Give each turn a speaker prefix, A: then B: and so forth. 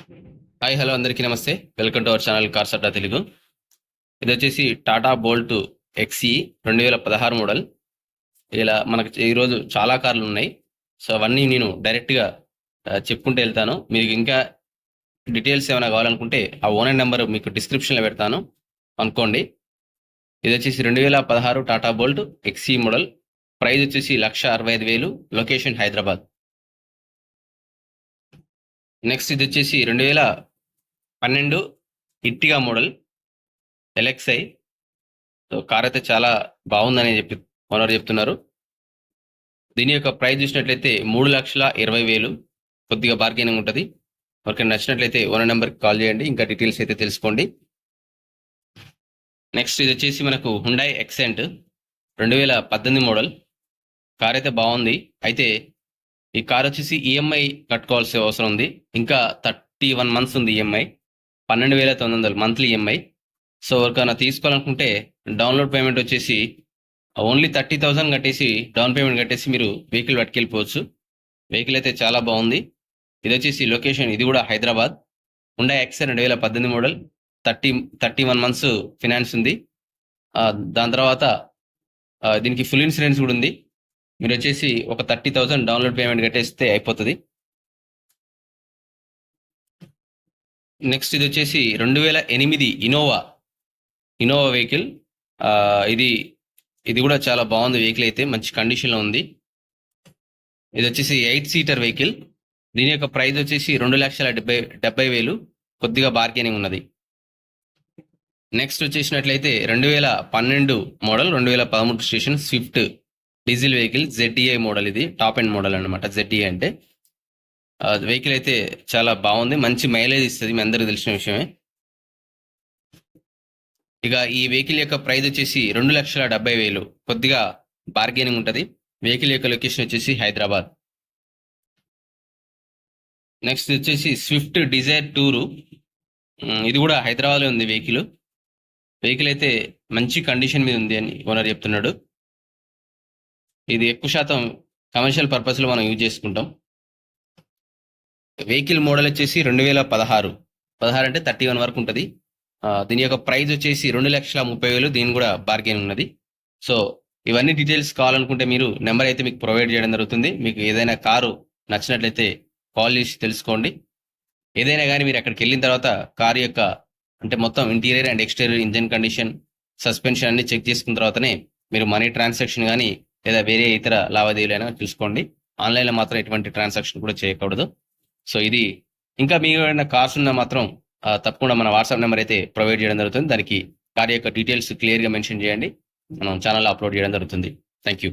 A: Hi hello అందరికీ నమస్తే. Welcome to our channel cars Adda Telugu. ఇది వచ్చేసి టాటా బోల్ట్ ఎక్స్ఈ 2016 మోడల్. ఇలా మనకు ఈరోజు చాలా కార్లు ఉన్నాయి. సో అవన్నీ నేను డైరెక్ట్గా చెప్పుకుంటూ వెళ్తాను. మీకు ఇంకా డీటెయిల్స్ ఏమైనా కావాలనుకుంటే ఆ ఓనర్ నెంబర్ మీకు డిస్క్రిప్షన్లో పెడతాను అనుకోండి. ఇది వచ్చేసి 2016 Tata Bolt XE model. Price వచ్చేసి 1,65,000. లొకేషన్ హైదరాబాద్. నెక్స్ట్ ఇది వచ్చేసి 2012 ఇట్టిగా మోడల్ ఎల్ఎక్స్ఐ. సో కార్ అయితే చాలా బాగుందని ఓనర్ చెప్తున్నారు. దీని యొక్క ప్రైస్ చూసినట్లయితే 3,20,000. కొద్దిగా బార్గెనింగ్ ఉంటుంది. ఎవరికైనా నచ్చినట్లయితే ఓనర్ నెంబర్కి కాల్ చేయండి, ఇంకా డీటెయిల్స్ అయితే తెలుసుకోండి. నెక్స్ట్ ఇది వచ్చేసి మనకు హుండాయ్ ఎక్సెంట్ 2018 మోడల్. కార్ అయితే బాగుంది. అయితే ఈ కార్ వచ్చేసి ఈఎంఐ కట్టుకోవాల్సిన అవసరం ఉంది. ఇంకా 31 మంత్స్ ఉంది ఈఎంఐ. 12,900 monthly EMI. సో ఎవరికైనా తీసుకోవాలనుకుంటే డౌన్లోడ్ పేమెంట్ వచ్చేసి ఓన్లీ 30,000 కట్టేసి డౌన్ పేమెంట్ కట్టేసి మీరు వెహికల్ పట్టుకెళ్ళిపోవచ్చు. వెహికల్ అయితే చాలా బాగుంది. ఇది వచ్చేసి లొకేషన్ ఇది కూడా Hyderabad. Hyundai Xcent 2018 model. 31 months finance ఉంది. దాని తర్వాత దీనికి ఫుల్ ఇన్సూరెన్స్ కూడా ఉంది. మీరు వచ్చేసి ఒక 30,000 డౌన్లోడ్ పేమెంట్ కట్టేస్తే అయిపోతుంది. నెక్స్ట్ ఇది వచ్చేసి 2008 ఇనోవా వెహికల్. ఇది కూడా చాలా బాగుంది. వెహికల్ అయితే మంచి కండిషన్లో ఉంది. ఇది వచ్చేసి 8 సీటర్ వెహికల్. దీని యొక్క ప్రైస్ వచ్చేసి 2,70,000. కొద్దిగా బార్గెనింగ్ ఉన్నది. నెక్స్ట్ వచ్చేసినట్లయితే 2012 మోడల్ 2013 స్టేషన్ Swift diesel vehicle ZDI model. ఇది టాప్ ఎండ్ మోడల్ అనమాట. ZDI అంటే వెహికల్ అయితే చాలా బాగుంది. మంచి మైలేజ్ ఇస్తుంది, మీ అందరికీ తెలిసిన విషయమే. ఇక ఈ వెహికల్ యొక్క ప్రైస్ వచ్చేసి 2,70,000. కొద్దిగా బార్గెనింగ్ ఉంటుంది. వెహికల్ యొక్క లొకేషన్ వచ్చేసి హైదరాబాద్. నెక్స్ట్ వచ్చేసి స్విఫ్ట్ డిజైర్ టూరు. ఇది కూడా హైదరాబాద్లో ఉంది వెహికల్. వెహికల్ అయితే మంచి కండిషన్ మీద ఉంది అని ఓనర్ చెప్తున్నాడు. ఇది ఎక్కువ శాతం కమర్షియల్ పర్పస్లో మనం యూజ్ చేసుకుంటాం. వెహికల్ మోడల్ వచ్చేసి 2016 అంటే 31 వరకు ఉంటుంది. దీని యొక్క ప్రైస్ వచ్చేసి 2,30,000. దీని కూడా బార్గెన్ ఉన్నది. సో ఇవన్నీ డీటెయిల్స్ కావాలనుకుంటే మీరు నెంబర్ అయితే మీకు ప్రొవైడ్ చేయడం జరుగుతుంది. మీకు ఏదైనా కారు నచ్చినట్లయితే కాల్ చేసి తెలుసుకోండి. ఏదైనా కానీ మీరు అక్కడికి వెళ్ళిన తర్వాత కారు యొక్క అంటే మొత్తం interior and exterior, engine condition, suspension అన్ని చెక్ చేసుకున్న తర్వాతనే మీరు మనీ ట్రాన్సాక్షన్ కానీ లేదా వేరే ఇతర లావాదేవీలైనా చూసుకోండి. ఆన్లైన్లో మాత్రం ఎటువంటి ట్రాన్సాక్షన్ కూడా చేయకూడదు. సో ఇది ఇంకా మీకు ఏమైనా కార్స్ ఉన్నా మాత్రం తప్పకుండా మన వాట్సాప్ నెంబర్ అయితే ప్రొవైడ్ చేయడం జరుగుతుంది. దానికి కార్ యొక్క డీటెయిల్స్ క్లియర్గా మెన్షన్ చేయండి. మనం ఛానల్లో అప్లోడ్ చేయడం జరుగుతుంది. Thank you.